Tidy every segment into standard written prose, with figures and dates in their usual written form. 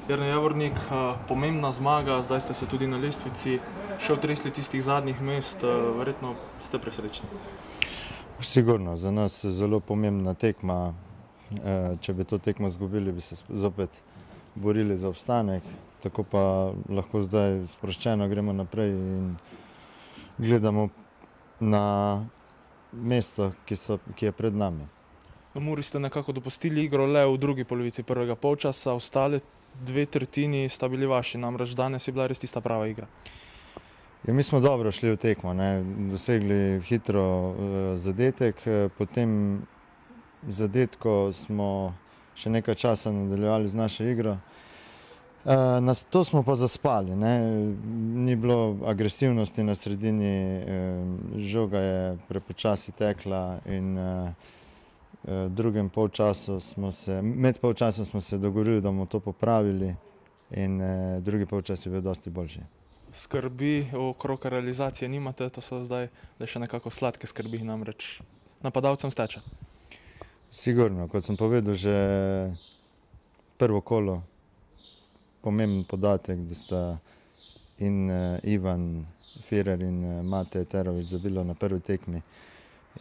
Jernej Javornik, pomembna zmaga, zdaj ste se tudi na lestvici še otresli tistih zadnjih mest, verjetno ste presrečni. Sigurno, za nas je zelo pomembna tekma. Če bi to tekmo izgubili, bi se zopet borili za obstanek, tako pa lahko zdaj sproščeno gremo naprej in gledamo na mesto, ki je pred nami. V Muri ste nekako dopustili igro le v drugi polovici prvega polčasa, ostale dve tretjini sta bili vaši, namreč danes je bila res tista prava igra. Ja, mi smo dobro šli v tekmo, dosegli hitro zadetek, potem zadetko smo še nekaj časa nadaljevali z našo igro. To smo pa zaspali, ni bilo agresivnosti na sredini, žoga je prepočasi tekla in med polčasom smo se dogovorili, da bomo to popravili in drugi polčas je bil dosti boljši. Skrbi okrog realizacije nimate, to so zdaj še nekako sladke skrbi, namreč napadalcem steče. Sigurno, kot sem povedal, že prvo kolo, pomemben podatek, da sta in Ivan Firer in Mate Eterović zabila na prvi tekmi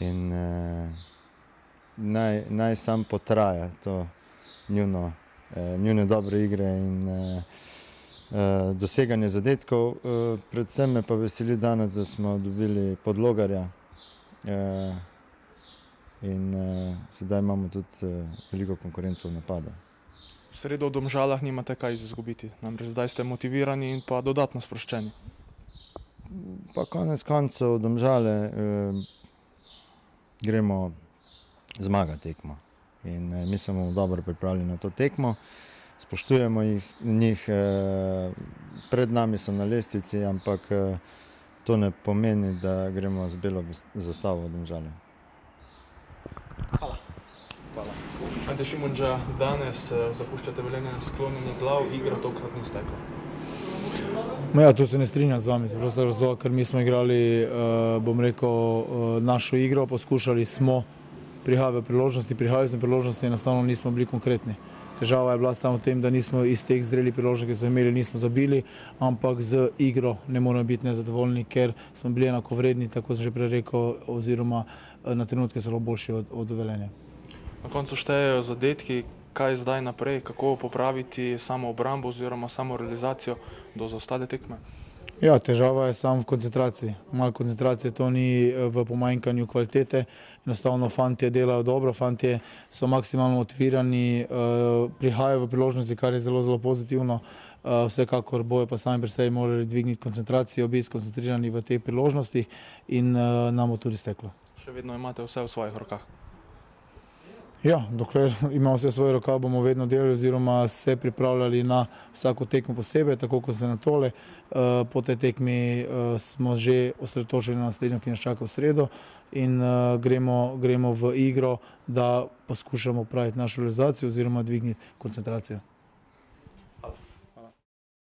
in naj sam potraja to njune dobre igre in doseganje zadetkov. Predvsem me pa veseli danes, da smo dobili Podlogarja in sedaj imamo tudi veliko konkurenco v napadu. V sredo v Domžalah nimate kaj izgubiti, namreč zdaj ste motivirani in pa dodatno sproščeni. Pa konec koncev v Domžale gremo zmagati tekmo in mi smo dobro pripravljeni na to tekmo. Spoštujemo njih, pred nami so na lestvici, ampak to ne pomeni, da gremo z belo zastavo v Domžale. Hvala. Ante Šimundža, danes zapuščate Velenje sklonjenih glav, igra tokrat ni stekla. Ja, tu se ne strinjam z vami, zato ker mi smo igrali, bom rekel, našo igro, poskušali smo prihajali priložnosti, enostavno nismo bili konkretni. Težava je bila samo v tem, da nismo iz teh zrelih priložnosti, ki smo imeli, nismo zabili, ampak z igro ne moramo biti nezadovoljni, ker smo bili enakovredni, tako sem že prej rekel, oziroma na trenutke celo boljši od Velenja. Na koncu štejejo zadetki, kaj zdaj naprej, kako popraviti samo obrambo oziroma samo realizacijo do zaostale tekme? Ja, težava je samo v koncentraciji. Malo koncentracije to ni v pomanjkanju kvalitete. Enostavno fantje delajo dobro, fantje so maksimalno motivirani, prihajajo v priložnosti, kar je zelo, zelo pozitivno. Vsekakor bojo pa sami pri sebi morali dvigniti koncentracijo, biti skoncentrirani v teh priložnostih in nam bo tudi steklo. Še vedno imate vse v svojih rokah? Ja, dokler imamo vse v svojih rokah, bomo vedno delali oziroma se pripravljali na vsako tekmo posebej, tako kot se na tole. Po tej tekmi smo že osredotočeni na naslednjo, ki nas čaka v sredo in gremo v igro, da poskušamo opraviti našo realizacijo oziroma dvigniti koncentracijo.